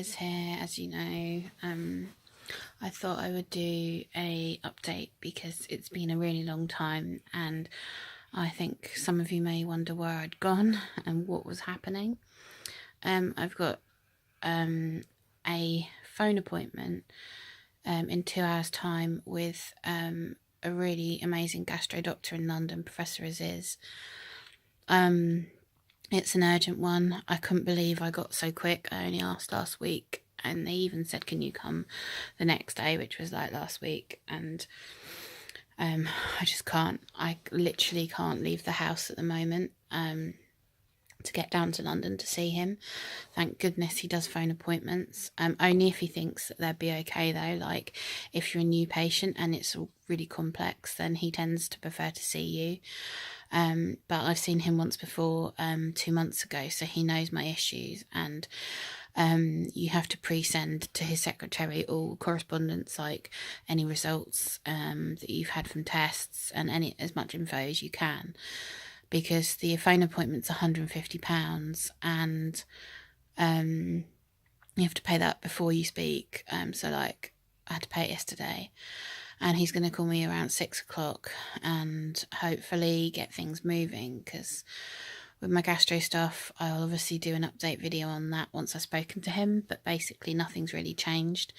is here, as you know. I thought I would do a update because it's been a really long time, and I think some of you may wonder where I'd gone and what was happening. I've got a phone appointment in 2 hours' time with a really amazing gastro doctor in London, Professor Aziz. It's an urgent one. I couldn't believe I got so quick. I only asked last week, and they even said, can you come the next day, which was like last week. And I just can't. I literally can't leave the house at the moment to get down to London to see him. Thank goodness he does phone appointments. Only if he thinks that they'd be okay though. Like if you're a new patient and it's really complex, then he tends to prefer to see you. But I've seen him once before, 2 months ago, so he knows my issues, and you have to pre-send to his secretary all correspondence, like any results that you've had from tests and as much info as you can, because the phone appointment's £150, and you have to pay that before you speak. So like I had to pay it yesterday. And he's going to call me around 6 o'clock and hopefully get things moving, because with my gastro stuff, I'll obviously do an update video on that once I've spoken to him, but basically nothing's really changed.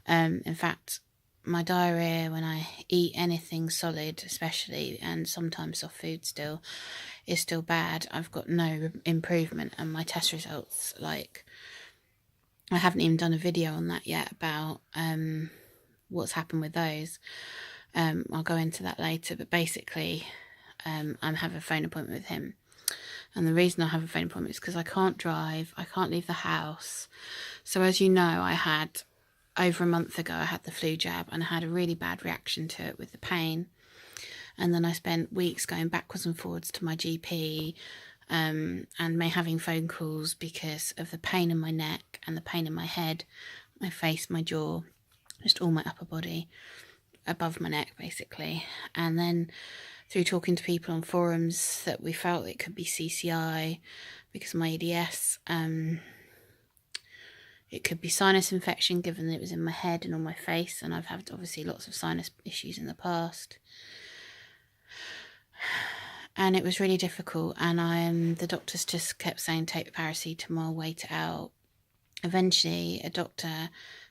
In fact, my diarrhea, when I eat anything solid especially, and sometimes soft food still, is still bad. I've got no improvement, and my test results, like, I haven't even done a video on that yet about what's happened with those. I'll go into that later, but basically I have a phone appointment with him, and the reason I have a phone appointment is because I can't drive, I can't leave the house. So as you know, I had over a month ago I had the flu jab, and I had a really bad reaction to it with the pain, and then I spent weeks going backwards and forwards to my GP and having phone calls because of the pain in my neck and the pain in my head, my face, my jaw, just all my upper body, above my neck basically. And then through talking to people on forums that we felt it could be CCI because of my EDS. It could be sinus infection, given that it was in my head and on my face, and I've had obviously lots of sinus issues in the past. And it was really difficult, and the doctors just kept saying take the paracetamol, wait it out. Eventually a doctor,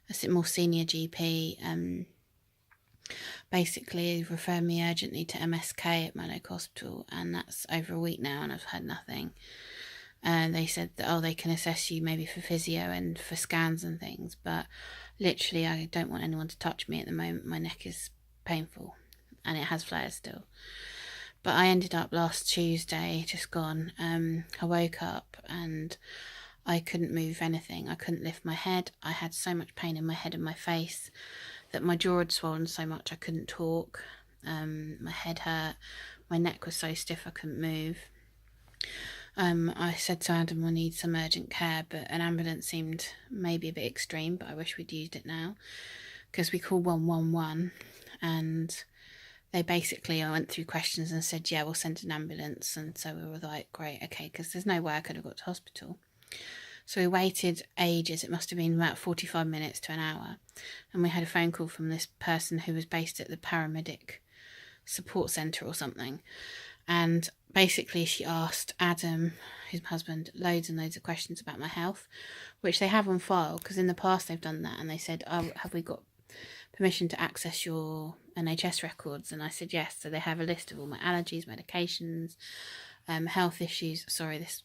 a more senior GP, basically referred me urgently to MSK at my local hospital, and that's over a week now and I've had nothing. They said that, they can assess you maybe for physio and for scans and things, but literally I don't want anyone to touch me at the moment. My neck is painful and it has flares still. But I ended up last Tuesday, just gone, I woke up and I couldn't move anything. I couldn't lift my head. I had so much pain in my head and my face that my jaw had swollen so much I couldn't talk. My head hurt. My neck was so stiff I couldn't move. I said to Adam, I need some urgent care, but an ambulance seemed maybe a bit extreme, but I wish we'd used it now, because we called 111 and they basically, I went through questions and said, yeah, we'll send an ambulance. And so we were like, great, okay, because there's no way I could have got to hospital. So we waited ages. It must have been about 45 minutes to an hour. And we had a phone call from this person who was based at the paramedic support centre or something. And basically she asked Adam, his husband, loads and loads of questions about my health, which they have on file, because in the past they've done that. And they said, have we got permission to access your NHS records? And I said yes. So they have a list of all my allergies, medications, health issues. Sorry, this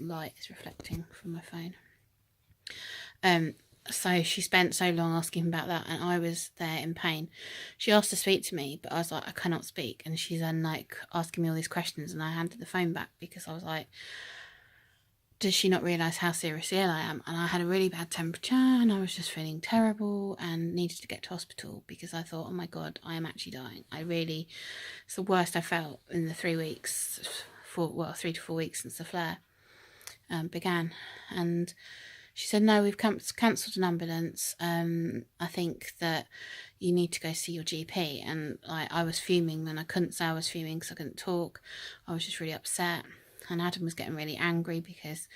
light is reflecting from my phone. So she spent so long asking about that, and I was there in pain. She asked to speak to me, but I was like, I cannot speak. And she's then like asking me all these questions, and I handed the phone back because I was like, does she not realise how seriously ill I am? And I had a really bad temperature, and I was just feeling terrible and needed to get to hospital, because I thought, oh my God, I am actually dying. It's the worst I felt in the 3 to 4 weeks since the flare began. And she said, no, we've cancelled an ambulance. I think that you need to go see your GP. And I was fuming, and I couldn't say I was fuming because I couldn't talk. I was just really upset. And Adam was getting really angry because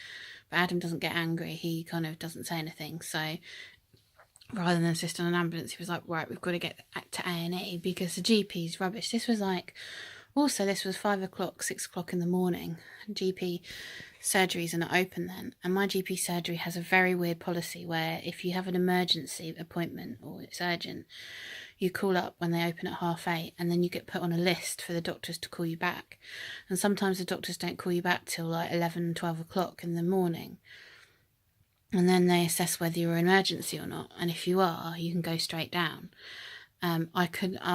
But Adam doesn't get angry. He kind of doesn't say anything. So rather than insist on an ambulance, he was like, right, we've got to get to A&E because the GP's rubbish. This was 5 o'clock, 6 o'clock in the morning. GP surgeries are not open then. And my GP surgery has a very weird policy where if you have an emergency appointment or it's urgent, you call up when they open at 8:30 and then you get put on a list for the doctors to call you back. And sometimes the doctors don't call you back till like 11, 12 o'clock in the morning. And then they assess whether you're an emergency or not. And if you are, you can go straight down. I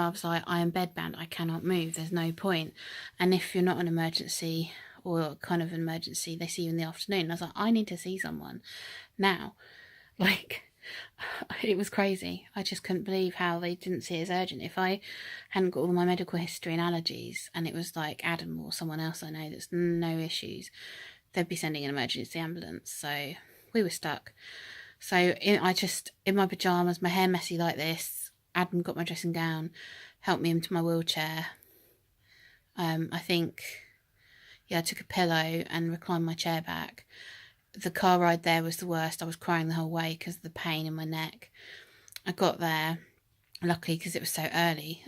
was like, I am bedbound. I cannot move. There's no point. And if you're not an emergency or kind of an emergency, they see you in the afternoon. I was like, I need to see someone now. Like, it was crazy. I just couldn't believe how they didn't see it as urgent. If I hadn't got all my medical history and allergies and it was like Adam or someone else I know that's no issues, they'd be sending an emergency ambulance. So we were stuck. So I just, in my pyjamas, my hair messy like this, Adam got my dressing gown, helped me into my wheelchair. I think, I took a pillow and reclined my chair back. The car ride there was the worst. I was crying the whole way because of the pain in my neck. I got there, luckily because it was so early,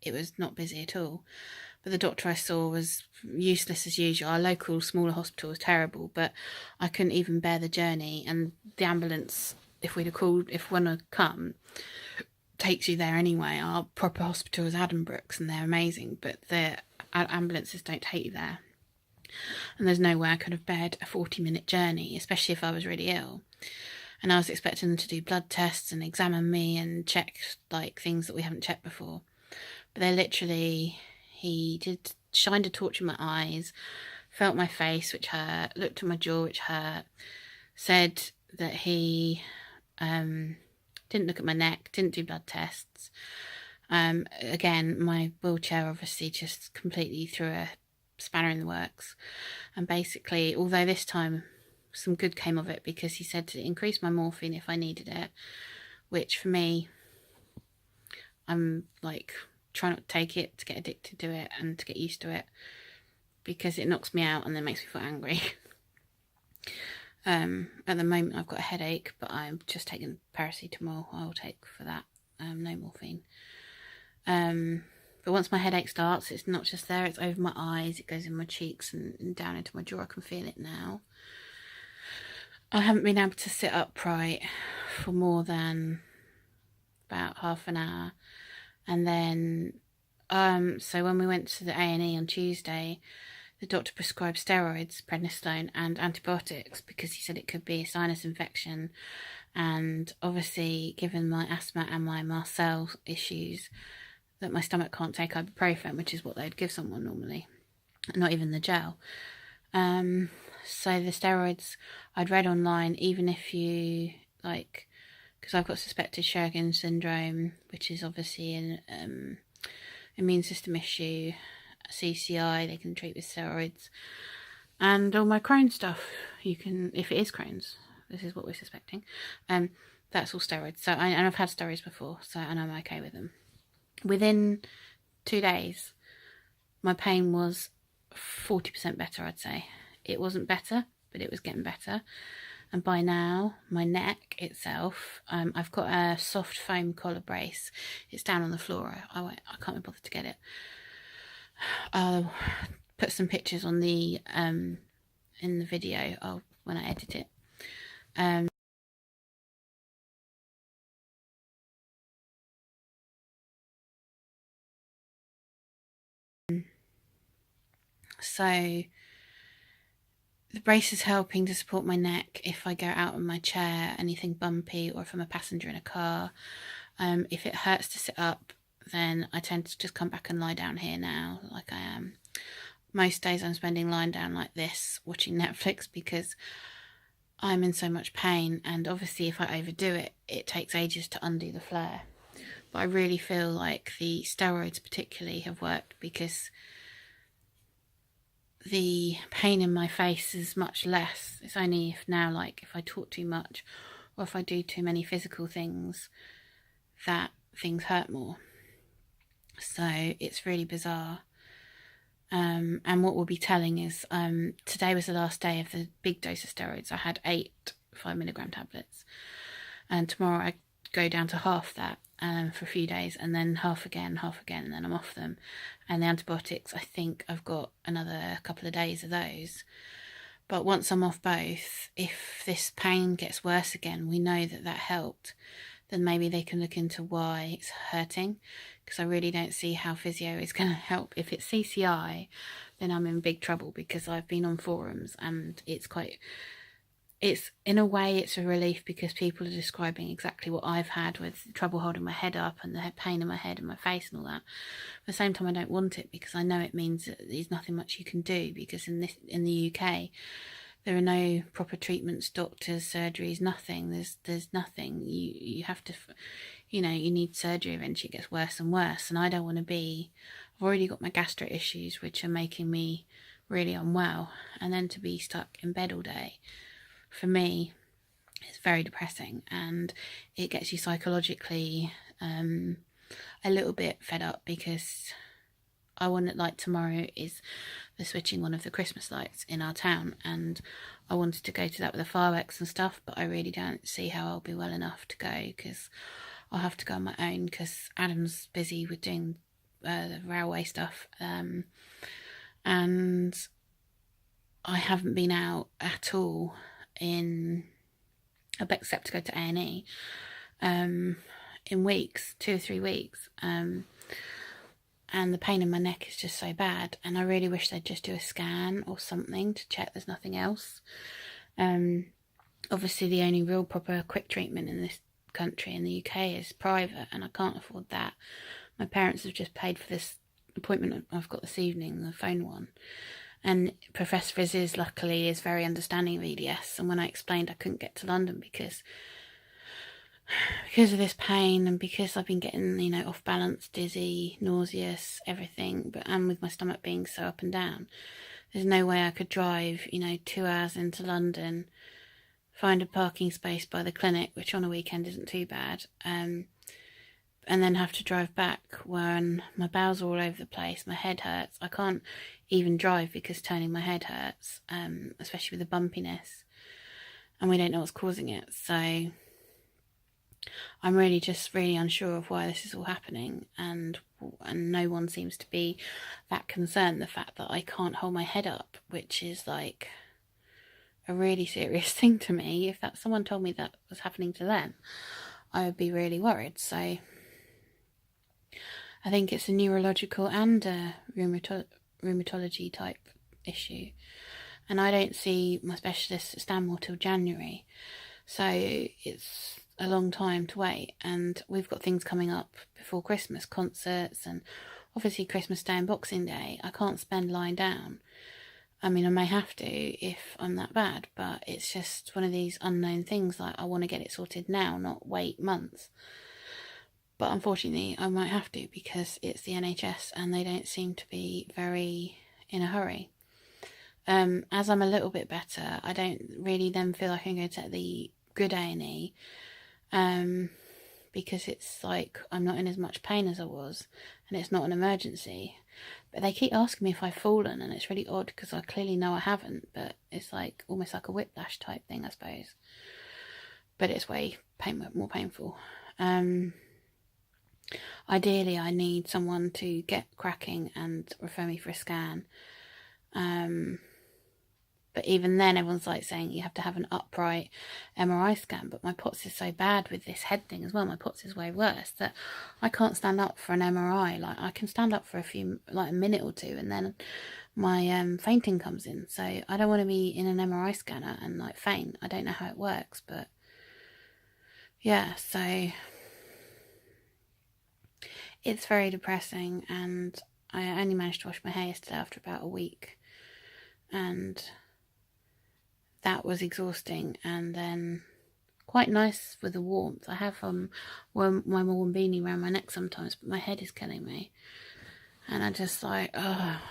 it was not busy at all. But the doctor I saw was useless as usual. Our local smaller hospital was terrible, but I couldn't even bear the journey. And the ambulance, if one had come, takes you there anyway. Our proper hospital is Addenbrooke's and they're amazing, but the ambulances don't take you there. And there's no way I could have bared a 40-minute journey, especially if I was really ill. And I was expecting them to do blood tests and examine me and check like things that we haven't checked before. But they literally, shined a torch in my eyes, felt my face, which hurt, looked at my jaw, which hurt, said that he didn't look at my neck, didn't do blood tests. Again, my wheelchair obviously just completely threw a spanner in the works. And basically, although this time some good came of it because he said to increase my morphine if I needed it, which for me, I'm like, try not to take it, to get addicted to it and to get used to it because it knocks me out and then makes me feel angry. At the moment I've got a headache, but I'm just taking paracetamol. I'll take for that, no morphine. But once my headache starts, it's not just there, it's over my eyes, it goes in my cheeks and down into my jaw. I can feel it now. I haven't been able to sit upright for more than about half an hour. And then, so when we went to the A&E on Tuesday, the doctor prescribed steroids, prednisolone and antibiotics because he said it could be a sinus infection. And obviously, given my asthma and my Marcel issues, that my stomach can't take ibuprofen, which is what they'd give someone normally, not even the gel. So the steroids, I'd read online, even if you, like, because I've got suspected Sjögren's syndrome, which is obviously an immune system issue, CCI, they can treat with steroids. And all my Crohn's stuff, you can, if it is Crohn's, this is what we're suspecting, that's all steroids. So, and I've had steroids before, so, and I'm okay with them. Within 2 days, my pain was 40% better, I'd say. It wasn't better, but it was getting better. And by now, my neck itself, I've got a soft foam collar brace. It's down on the floor. I can't be bothered to get it. I'll put some pictures on the in the video when I edit it. So the brace is helping to support my neck if I go out of my chair, anything bumpy, or if I'm a passenger in a car. If it hurts to sit up, then I tend to just come back and lie down here now, like I am. Most days I'm spending lying down like this, watching Netflix, because I'm in so much pain, and obviously if I overdo it, it takes ages to undo the flare. But I really feel like the steroids particularly have worked, because the pain in my face is much less. It's only if now, like, if I talk too much or if I do too many physical things, that things hurt more. So it's really bizarre. And what will be telling is today was the last day of the big dose of steroids. I had 8 5-milligram tablets, and tomorrow I go down to half that for a few days, and then half again, and then I'm off them. And the antibiotics, I think I've got another couple of days of those. But once I'm off both, if this pain gets worse again, we know that helped, then maybe they can look into why it's hurting, because I really don't see how physio is going to help. If it's CCI, then I'm in big trouble, because I've been on forums and it's in a way it's a relief, because people are describing exactly what I've had with trouble holding my head up and the pain in my head and my face and all that. At the same time, I don't want it, because I know it means that there's nothing much you can do, because in the UK there are no proper treatments, doctors, surgeries, nothing. There's nothing. You have to, you need surgery eventually. It gets worse and worse, and I don't want to be. I've already got my gastro issues, which are making me really unwell, and then to be stuck in bed all day, for me, it's very depressing, and it gets you psychologically a little bit fed up, because I want it, like tomorrow is the switching one of the Christmas lights in our town, and I wanted to go to that with the fireworks and stuff, but I really don't see how I'll be well enough to go, because I'll have to go on my own, because Adam's busy with doing the railway stuff, and I haven't been out at all except to go to A&E in weeks, 2 or 3 weeks, and the pain in my neck is just so bad, and I really wish they'd just do a scan or something to check there's nothing else. Obviously the only real proper quick treatment in this country, in the UK, is private, and I can't afford that. My parents have just paid for this appointment I've got this evening, the phone one, and Professor Fizz luckily is very understanding of EDS, and when I explained I couldn't get to London because of this pain, and because I've been getting, off balance, dizzy, nauseous, everything, and with my stomach being so up and down, there's no way I could drive, 2 hours into London, find a parking space by the clinic, which on a weekend isn't too bad, and then have to drive back when my bowels are all over the place, my head hurts. I can't even drive because turning my head hurts, especially with the bumpiness, and we don't know what's causing it, so I'm really unsure of why this is all happening, and no one seems to be that concerned. The fact that I can't hold my head up, which is like a really serious thing to me. If someone told me that was happening to them, I would be really worried. So I think it's a neurological and a rheumatology type issue, and I don't see my specialist at Stanmore till January, so it's a long time to wait, and we've got things coming up before Christmas, concerts, and obviously Christmas Day and Boxing Day. I can't spend lying down. I mean, I may have to if I'm that bad, but it's just one of these unknown things. Like, I want to get it sorted now, not wait months. But unfortunately, I might have to, because it's the NHS and they don't seem to be very in a hurry. As I'm a little bit better, I don't really then feel like I can go to the good A&E, because it's like I'm not in as much pain as I was, and it's not an emergency. But they keep asking me if I've fallen, and it's really odd, because I clearly know I haven't, but it's like almost like a whiplash type thing, I suppose. But it's way more painful. Ideally, I need someone to get cracking and refer me for a scan. But even then, everyone's like saying you have to have an upright MRI scan. But my Potsie is so bad with this head thing as well. My Potsie is way worse that I can't stand up for an MRI. Like, I can stand up for a minute or two, and then my fainting comes in. So I don't want to be in an MRI scanner and like faint. I don't know how it works, but yeah. So it's very depressing, and I only managed to wash my hair yesterday after about a week, and that was exhausting. And then quite nice with the warmth. I have my warm beanie around my neck sometimes, but my head is killing me, and I just like, oh.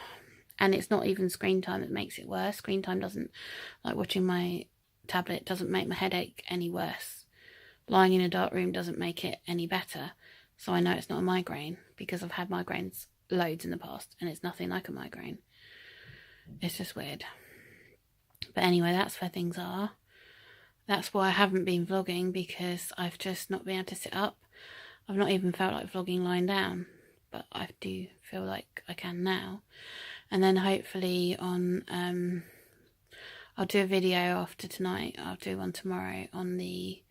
And it's not even screen time that makes it worse. Screen time doesn't, like watching my tablet doesn't make my headache any worse. Lying in a dark room doesn't make it any better. So I know it's not a migraine, because I've had migraines loads in the past, and it's nothing like a migraine. It's just weird. But anyway, that's where things are. That's why I haven't been vlogging, because I've just not been able to sit up. I've not even felt like vlogging lying down, but I do feel like I can now. And then hopefully on I'll do a video after tonight. I'll do one tomorrow on the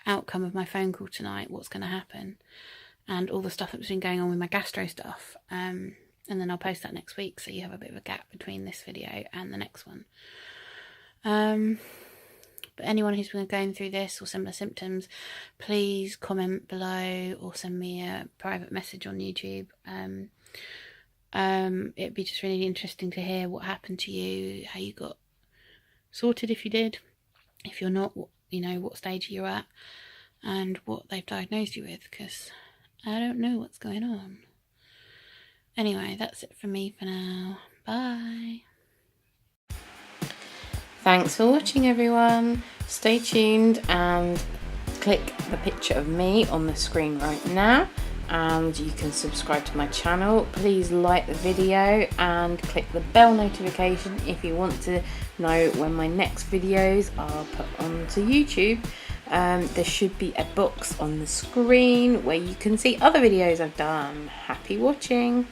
outcome of my phone call tonight, what's going to happen, and all the stuff that's been going on with my gastro stuff. And then I'll post that next week, so you have a bit of a gap between this video and the next one. But anyone who's been going through this or similar symptoms, please comment below or send me a private message on YouTube. It'd be just really interesting to hear what happened to you, how you got sorted if you did. If you're not, you know, what stage you're at and what they've diagnosed you with, because I don't know what's going on. Anyway, that's it from me for now. Bye. Thanks for watching, everyone. Stay tuned and click the picture of me on the screen right now, and you can subscribe to my channel. Please like the video and click the bell notification if you want to know when my next videos are put onto YouTube. There should be a box on the screen where you can see other videos I've done. Happy watching.